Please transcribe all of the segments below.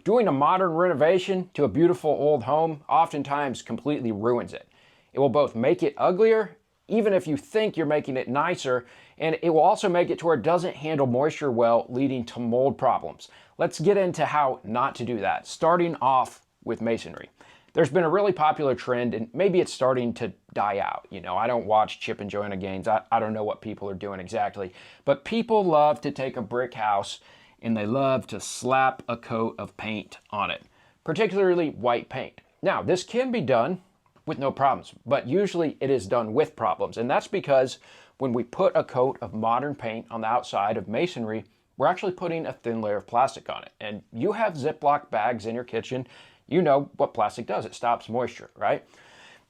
Doing a modern renovation to a beautiful old home oftentimes completely ruins it. It will both make it uglier, even if you think you're making it nicer, and it will also make it to where it doesn't handle moisture well, leading to mold problems. Let's get into how not to do that, starting off with masonry. There's been a really popular trend, and maybe it's starting to die out. You know, I don't watch chip and joiner games. I don't know what people are doing exactly, but people love to take a brick house and they love to slap a coat of paint on it, particularly white paint. Now, this can be done with no problems, but usually it is done with problems. And that's because when we put a coat of modern paint on the outside of masonry, we're actually putting a thin layer of plastic on it. And you have Ziploc bags in your kitchen. You know what plastic does. It stops moisture, right?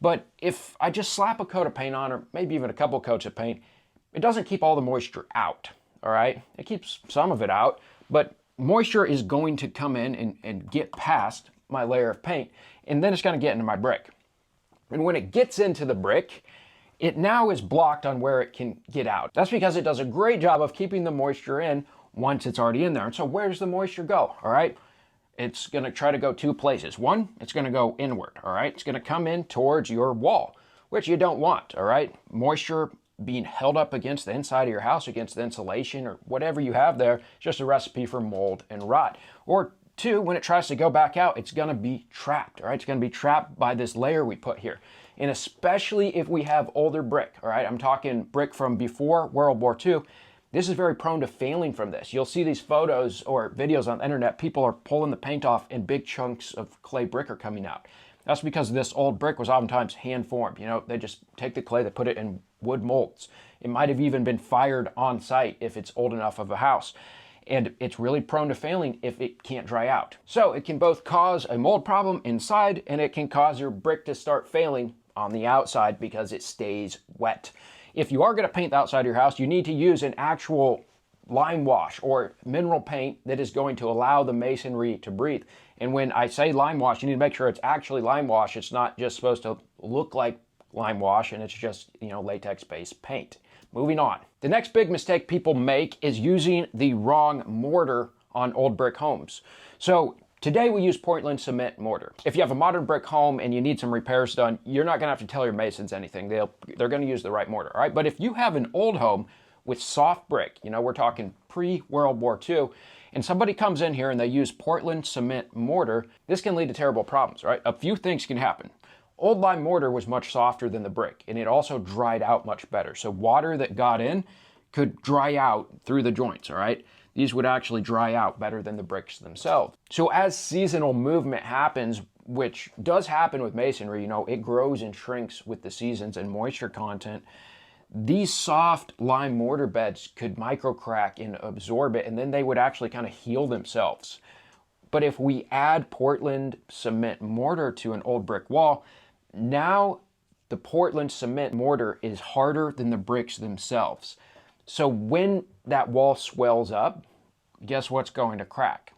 But if I just slap a coat of paint on, or maybe even a couple coats of paint, it doesn't keep all the moisture out, all right? It keeps some of it out, but moisture is going to come in and get past my layer of paint, and then it's going to get into my brick. And when it gets into the brick, it now is blocked on where it can get out. That's because it does a great job of keeping the moisture in once it's already in there. And so where does the moisture go, all right? It's going to try to go two places. One, it's going to go inward, all right? It's going to come in towards your wall, which you don't want, all right? Moisture being held up against the inside of your house, against the insulation or whatever you have there, is just a recipe for mold and rot. Or two, when it tries to go back out, it's going to be trapped, all right? It's going to be trapped by this layer we put here. And especially if we have older brick, all right? I'm talking brick from before World War II. This is very prone to failing from this. You'll see these photos or videos on the internet. People are pulling the paint off and big chunks of clay brick are coming out. That's because this old brick was oftentimes hand formed. You know, they just take the clay, they put it in wood molds. It might have even been fired on site if it's old enough of a house. And it's really prone to failing if it can't dry out. So it can both cause a mold problem inside, and it can cause your brick to start failing on the outside because it stays wet. If you are going to paint the outside of your house, you need to use an actual lime wash or mineral paint that is going to allow the masonry to breathe. And when I say lime wash, you need to make sure it's actually lime wash. It's not just supposed to look like lime wash and it's just, you know, latex-based paint. Moving on. The next big mistake people make is using the wrong mortar on old brick homes. So today we use Portland cement mortar. If you have a modern brick home and you need some repairs done, you're not gonna have to tell your masons anything. They're gonna use the right mortar, all right? But if you have an old home with soft brick, you know, we're talking pre-World War II, and somebody comes in here and they use Portland cement mortar, this can lead to terrible problems, right? A few things can happen. Old lime mortar was much softer than the brick, and it also dried out much better. So water that got in could dry out through the joints, all right? These would actually dry out better than the bricks themselves. So as seasonal movement happens, which does happen with masonry, you know, it grows and shrinks with the seasons and moisture content, these soft lime mortar beds could micro crack and absorb it, and then they would actually kind of heal themselves. But if we add Portland cement mortar to an old brick wall, now the Portland cement mortar is harder than the bricks themselves. So when that wall swells up, guess what's going to crack?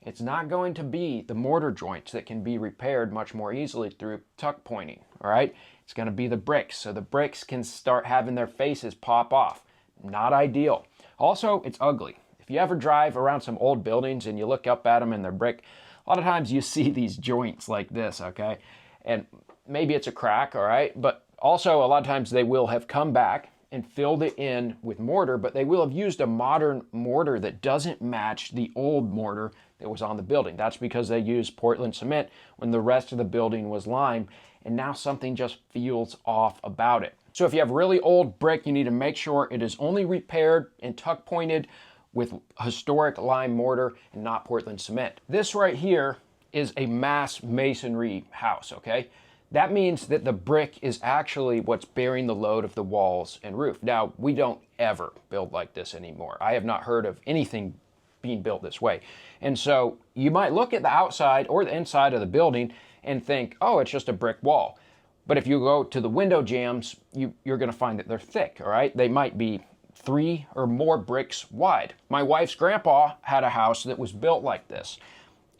It's not going to be the mortar joints that can be repaired much more easily through tuck pointing, all right? It's going to be the bricks. So the bricks can start having their faces pop off. Not ideal. Also, it's ugly. If you ever drive around some old buildings and you look up at them and they're brick, a lot of times you see these joints like this, okay? And maybe it's a crack, all right? But also a lot of times they will have come back and filled it in with mortar, but they will have used a modern mortar that doesn't match the old mortar that was on the building. That's because they used Portland cement when the rest of the building was lime, and now something just feels off about it. So if you have really old brick, you need to make sure it is only repaired and tuck pointed with historic lime mortar and not Portland cement. This right here is a mass masonry house, okay? That means that the brick is actually what's bearing the load of the walls and roof. Now, we don't ever build like this anymore. I have not heard of anything being built this way. And so you might look at the outside or the inside of the building and think, oh, it's just a brick wall. But if you go to the window jambs, you're gonna find that they're thick, all right? They might be 3 or more bricks wide. My wife's grandpa had a house that was built like this.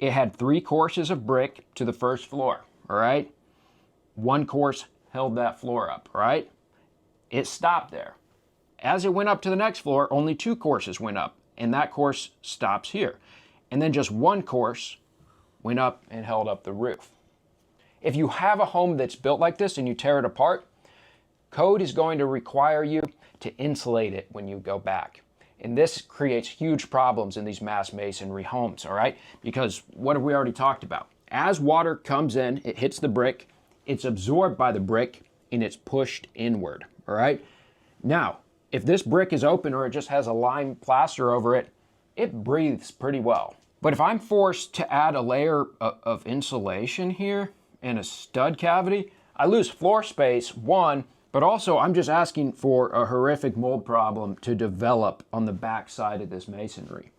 It had 3 courses of brick to the first floor, all right? 1 course held that floor up, right? It stopped there. As it went up to the next floor, only 2 courses went up, and that course stops here. And then just 1 course went up and held up the roof. If you have a home that's built like this and you tear it apart, code is going to require you to insulate it when you go back. And this creates huge problems in these mass masonry homes, all right? Because what have we already talked about? As water comes in, it hits the brick, it's absorbed by the brick, and it's pushed inward, all right? Now, if this brick is open or it just has a lime plaster over it, it breathes pretty well. But if I'm forced to add a layer of insulation here and a stud cavity, I lose floor space, one, but also I'm just asking for a horrific mold problem to develop on the back side of this masonry.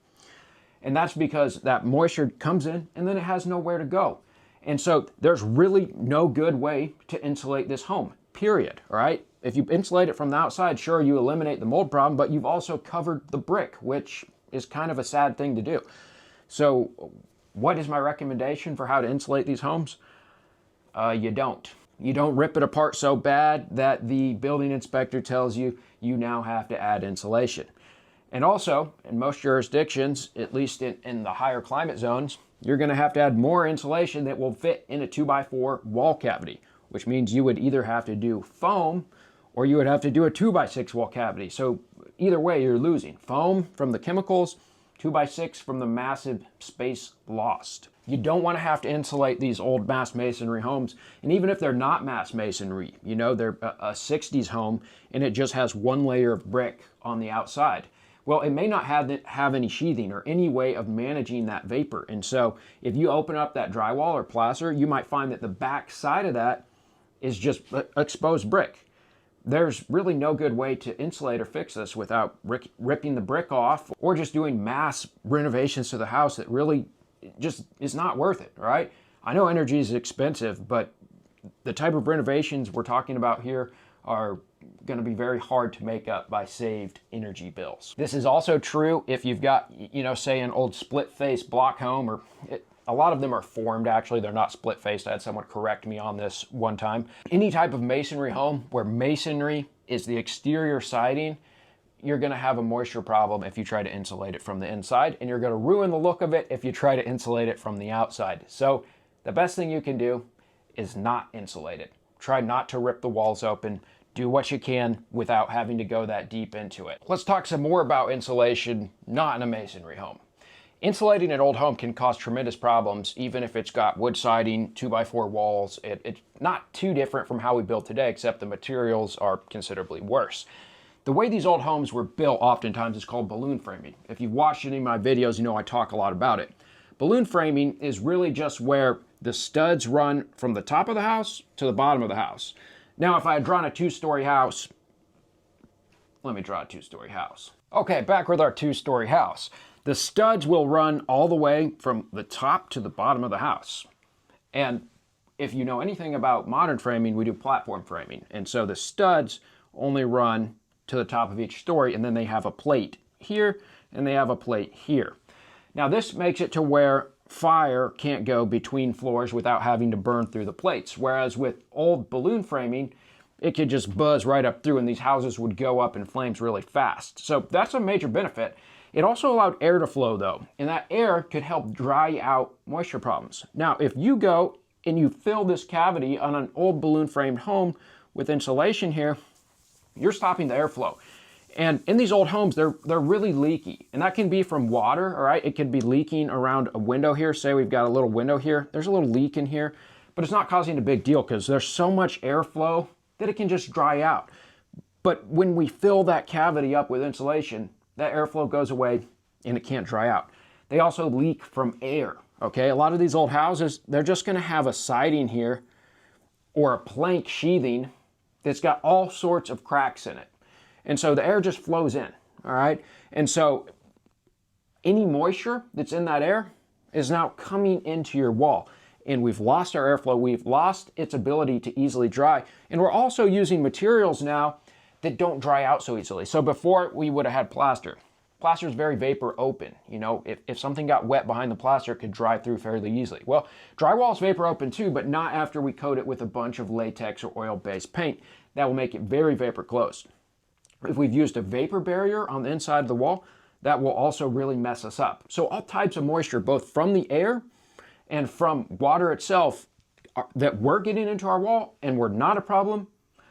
And that's because that moisture comes in and then it has nowhere to go. And so there's really no good way to insulate this home, period, all right? If you insulate it from the outside, sure, you eliminate the mold problem, but you've also covered the brick, which is kind of a sad thing to do. So what is my recommendation for how to insulate these homes? You don't. You don't rip it apart so bad that the building inspector tells you you now have to add insulation. And also, in most jurisdictions, at least in the higher climate zones, you're going to have to add more insulation that will fit in a 2x4 wall cavity, which means you would either have to do foam or you would have to do a 2x6 wall cavity. So either way, you're losing. Foam from the chemicals, 2x6 from the massive space lost. You don't want to have to insulate these old mass masonry homes. And even if they're not mass masonry, you know, they're a 60s home and it just has one layer of brick on the outside. Well, it may not have any sheathing or any way of managing that vapor. And so if you open up that drywall or plaster, you might find that the back side of that is just exposed brick. There's really no good way to insulate or fix this without ripping the brick off or just doing mass renovations to the house that really just is not worth it, right? I know energy is expensive, but the type of renovations we're talking about here are going to be very hard to make up by saved energy bills. This is also true if you've got, you know, say an old split-face block home, or a lot of them are formed actually, they're not split-faced. I had someone correct me on this one time. Any type of masonry home where masonry is the exterior siding, you're going to have a moisture problem if you try to insulate it from the inside, and you're going to ruin the look of it if you try to insulate it from the outside. So the best thing you can do is not insulate it. Try not to rip the walls open. Do what you can without having to go that deep into it. Let's talk some more about insulation, not in a masonry home. Insulating an old home can cause tremendous problems, even if it's got wood siding, 2x4 walls. It's not too different from how we build today, except the materials are considerably worse. The way these old homes were built oftentimes is called balloon framing. If you've watched any of my videos, you know I talk a lot about it. Balloon framing is really just where the studs run from the top of the house to the bottom of the house. Now, if I had drawn a two-story house, let me draw a two-story house. Okay, back with our two-story house. The studs will run all the way from the top to the bottom of the house. And if you know anything about modern framing, we do platform framing. And so the studs only run to the top of each story, and then they have a plate here, and they have a plate here. Now this makes it to where fire can't go between floors without having to burn through the plates, whereas with old balloon framing, it could just buzz right up through and these houses would go up in flames really fast. So that's a major benefit. It also allowed air to flow though, and that air could help dry out moisture problems. Now, if you go and you fill this cavity on an old balloon framed home with insulation here, you're stopping the airflow. And in these old homes, they're really leaky. And that can be from water, all right? It could be leaking around a window here. Say we've got a little window here. There's a little leak in here, but it's not causing a big deal because there's so much airflow that it can just dry out. But when we fill that cavity up with insulation, that airflow goes away and it can't dry out. They also leak from air, okay? A lot of these old houses, they're just gonna have a siding here or a plank sheathing that's got all sorts of cracks in it. And so the air just flows in, all right? And so any moisture that's in that air is now coming into your wall. And we've lost our airflow, we've lost its ability to easily dry. And we're also using materials now that don't dry out so easily. So before we would have had plaster. Plaster is very vapor open. You know, if something got wet behind the plaster, it could dry through fairly easily. Well, drywall is vapor open too, but not after we coat it with a bunch of latex or oil-based paint. That will make it very vapor closed. If we've used a vapor barrier on the inside of the wall, that will also really mess us up. So all types of moisture, both from the air and from water itself that we're getting into our wall and were not a problem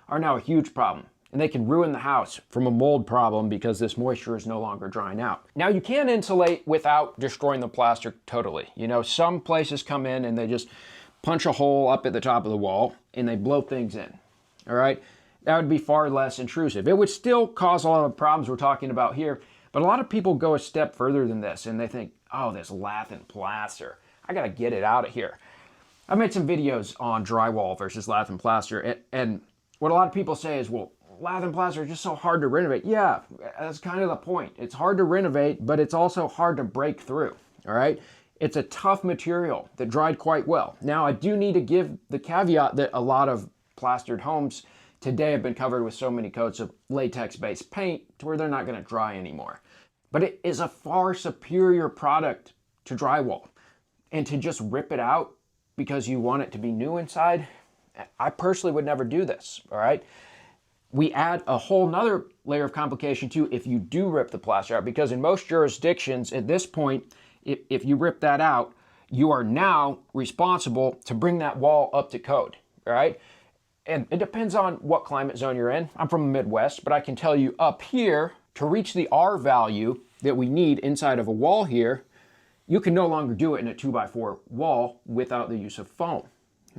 are now a huge problem. And they can ruin the house from a mold problem because this moisture is no longer drying out. Now you can insulate without destroying the plaster totally. You know, some places come in and they just punch a hole up at the top of the wall and they blow things in, all right? That would be far less intrusive. It would still cause a lot of problems we're talking about here, but a lot of people go a step further than this and they think, oh, this lath and plaster, I gotta get it out of here. I've made some videos on drywall versus lath and plaster, and what a lot of people say is, well, lath and plaster are just so hard to renovate. Yeah, that's kind of the point. It's hard to renovate, but it's also hard to break through, all right? It's a tough material that dried quite well. Now, I do need to give the caveat that a lot of plastered homes today have been covered with so many coats of latex-based paint to where they're not gonna dry anymore. But it is a far superior product to drywall. And to just rip it out because you want it to be new inside, I personally would never do this, all right? We add a whole nother layer of complication too if you do rip the plaster out, because in most jurisdictions at this point, if you rip that out, you are now responsible to bring that wall up to code, all right? And it depends on what climate zone you're in. I'm from the Midwest, but I can tell you up here, to reach the R value that we need inside of a wall here, you can no longer do it in a 2x4 wall without the use of foam,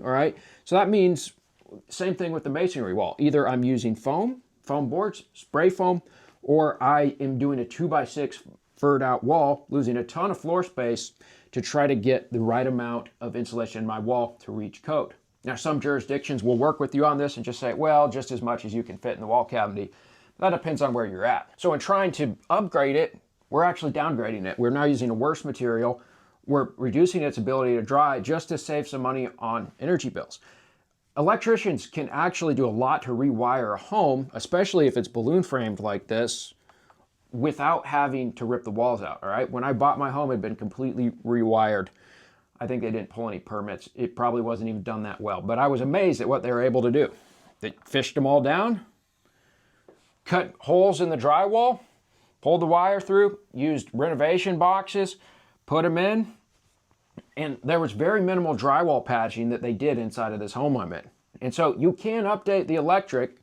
all right? So that means same thing with the masonry wall. Either I'm using foam boards, spray foam, or I am doing a 2x6 furred out wall, losing a ton of floor space to try to get the right amount of insulation in my wall to reach code. Now, some jurisdictions will work with you on this and just say, well, just as much as you can fit in the wall cavity. That depends on where you're at. So in trying to upgrade it, we're actually downgrading it. We're now using a worse material. We're reducing its ability to dry just to save some money on energy bills. Electricians can actually do a lot to rewire a home, especially if it's balloon framed like this, without having to rip the walls out, all right? When I bought my home, it had been completely rewired. I think they didn't pull any permits. It probably wasn't even done that well, but I was amazed at what they were able to do. They fished them all down, cut holes in the drywall, pulled the wire through, used renovation boxes, put them in, and there was very minimal drywall patching that they did inside of this home I'm in. And so you can update the electric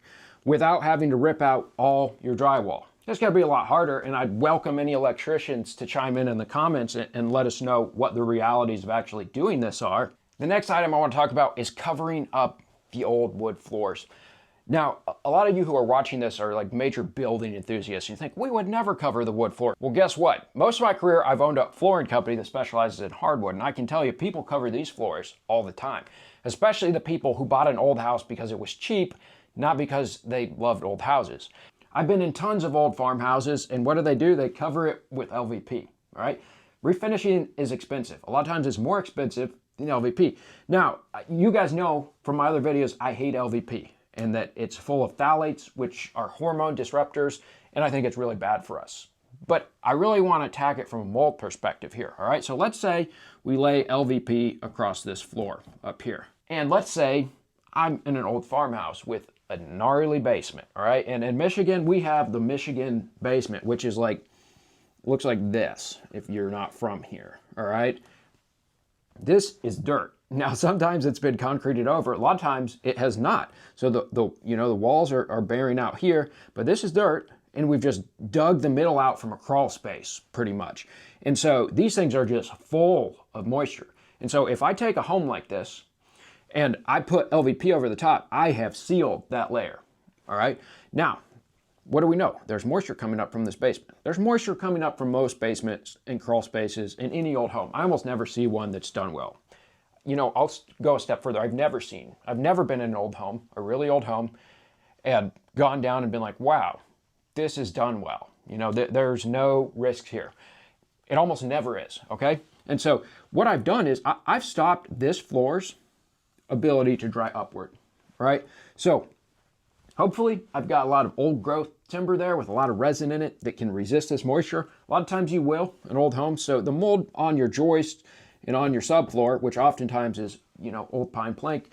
without having to rip out all your drywall. It's gonna be a lot harder, and I'd welcome any electricians to chime in the comments and let us know what the realities of actually doing this are. The next item I want to talk about is covering up the old wood floors. Now, a lot of you who are watching this are like major building enthusiasts. You think, we would never cover the wood floor. Well, guess what? Most of my career, I've owned a flooring company that specializes in hardwood, and I can tell you, people cover these floors all the time, especially the people who bought an old house because it was cheap, not because they loved old houses. I've been in tons of old farmhouses, and what do? They cover it with LVP, all right? Refinishing is expensive. A lot of times it's more expensive than LVP. Now, you guys know from my other videos, I hate LVP, and that it's full of phthalates, which are hormone disruptors, and I think it's really bad for us. But I really want to attack it from a mold perspective here, all right? So let's say we lay LVP across this floor up here. And let's say I'm in an old farmhouse with a gnarly basement, all right? And in Michigan, we have the Michigan basement, which is like, looks like this if you're not from here, all right? This is dirt. Now, sometimes it's been concreted over. A lot of times it has not. So the walls are bearing out here, but this is dirt, and we've just dug the middle out from a crawl space, pretty much. And so these things are just full of moisture. And so if I take a home like this and I put LVP over the top, I have sealed that layer, all right? Now, what do we know? There's moisture coming up from this basement. There's moisture coming up from most basements and crawl spaces in any old home. I almost never see one that's done well. You know, I'll go a step further. I've never been in an old home, a really old home, and gone down and been like, wow, this is done well. You know, there's no risks here. It almost never is, okay? And so what I've done is I've stopped this floor's ability to dry upward, right? So hopefully I've got a lot of old growth timber there with a lot of resin in it that can resist this moisture. A lot of times you will in old homes. So the mold on your joist and on your subfloor, which oftentimes is, you know, old pine plank,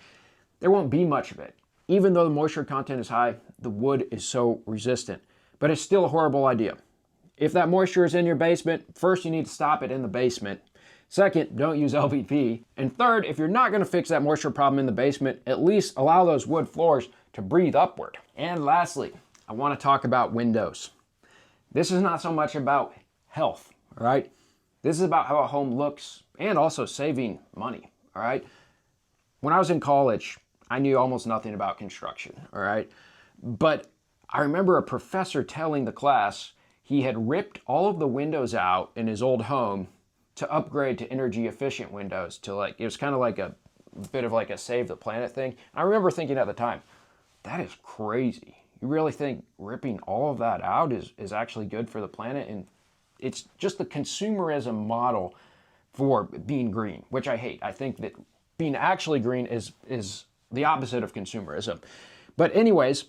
there won't be much of it. Even though the moisture content is high, the wood is so resistant. But it's still a horrible idea. If that moisture is in your basement, first you need to stop it in the basement. Second, don't use LVP. And third, if you're not gonna fix that moisture problem in the basement, at least allow those wood floors to breathe upward. And lastly, I wanna talk about windows. This is not so much about health, all right? This is about how a home looks and also saving money, all right? When I was in college, I knew almost nothing about construction, all right? But I remember a professor telling the class he had ripped all of the windows out in his old home to upgrade to energy efficient windows to like, it was kind of like a bit of like a save the planet thing. I remember thinking at the time, that is crazy. You really think ripping all of that out is actually good for the planet? And it's just the consumerism model for being green, which I hate. I think that being actually green is the opposite of consumerism. But anyways,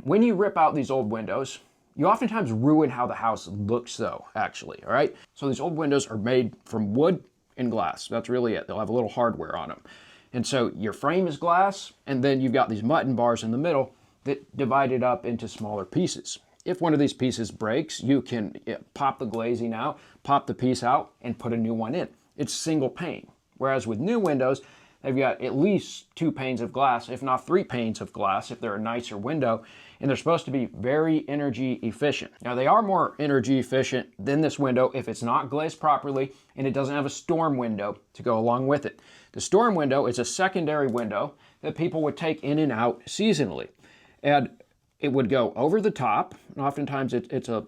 when you rip out these old windows, you oftentimes ruin how the house looks though, actually, all right? So these old windows are made from wood and glass. That's really it. They'll have a little hardware on them. And so your frame is glass, and then you've got these mutton bars in the middle that divide it up into smaller pieces. If one of these pieces breaks, you can pop the glazing out, pop the piece out, and put a new one in. It's single pane. Whereas with new windows, they've got at least 2 panes of glass, if not 3 panes of glass, if they're a nicer window, and they're supposed to be very energy efficient. Now, they are more energy efficient than this window if it's not glazed properly and it doesn't have a storm window to go along with it. The storm window is a secondary window that people would take in and out seasonally. And it would go over the top, and oftentimes it's a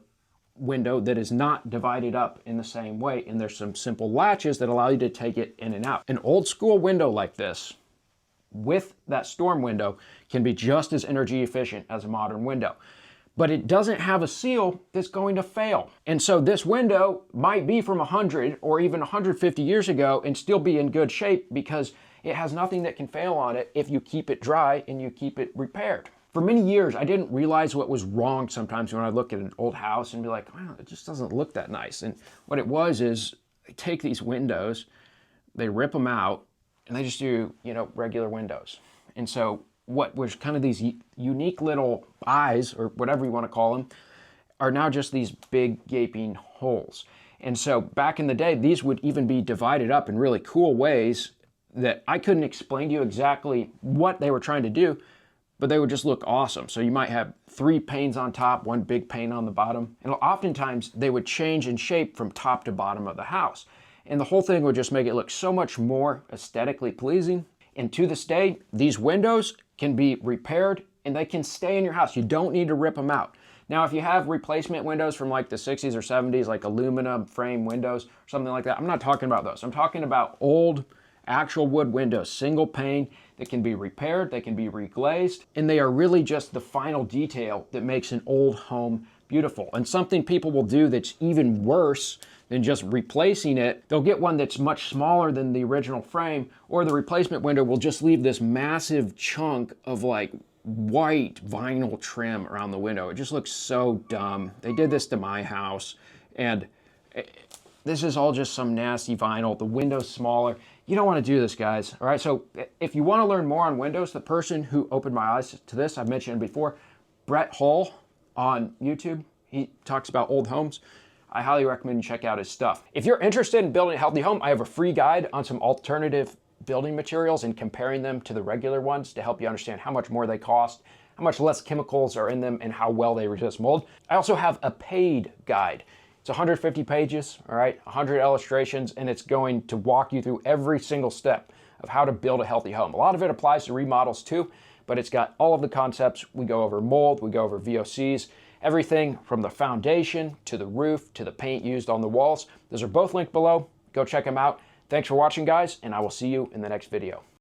window that is not divided up in the same way, and there's some simple latches that allow you to take it in and out. An old school window like this with that storm window can be just as energy efficient as a modern window, but it doesn't have a seal that's going to fail. And so this window might be from 100 or even 150 years ago and still be in good shape because it has nothing that can fail on it if you keep it dry and you keep it repaired. For many years, I didn't realize what was wrong sometimes when I look at an old house and be like, wow, it just doesn't look that nice. And what it was is they take these windows, they rip them out, and they just do, regular windows. And so what was kind of these unique little eyes, or whatever you want to call them, are now just these big gaping holes. And so back in the day, these would even be divided up in really cool ways that I couldn't explain to you exactly what they were trying to do, but they would just look awesome. So you might have 3 panes on top, 1 big pane on the bottom. And oftentimes they would change in shape from top to bottom of the house. And the whole thing would just make it look so much more aesthetically pleasing. And to this day, these windows can be repaired and they can stay in your house. You don't need to rip them out. Now, if you have replacement windows from like the 60s or 70s, like aluminum frame windows or something like that, I'm not talking about those. I'm talking about old actual wood windows, single pane, that can be repaired, they can be reglazed, and they are really just the final detail that makes an old home beautiful. And something people will do that's even worse than just replacing it, they'll get one that's much smaller than the original frame, or the replacement window will just leave this massive chunk of like white vinyl trim around the window. It just looks so dumb. They did this to my house, and this is all just some nasty vinyl. The window's smaller. You don't want to do this, guys. All right, so if you want to learn more on windows, the person who opened my eyes to this, I've mentioned before, Brett Hull on YouTube. He talks about old homes. I highly recommend you check out his stuff. If you're interested in building a healthy home, I have a free guide on some alternative building materials and comparing them to the regular ones to help you understand how much more they cost, how much less chemicals are in them, and how well they resist mold. I also have a paid guide. It's 150 pages, all right, 100 illustrations, and it's going to walk you through every single step of how to build a healthy home. A lot of it applies to remodels too, but it's got all of the concepts. We go over mold, we go over VOCs, everything from the foundation to the roof to the paint used on the walls. Those are both linked below. Go check them out. Thanks for watching, guys, and I will see you in the next video.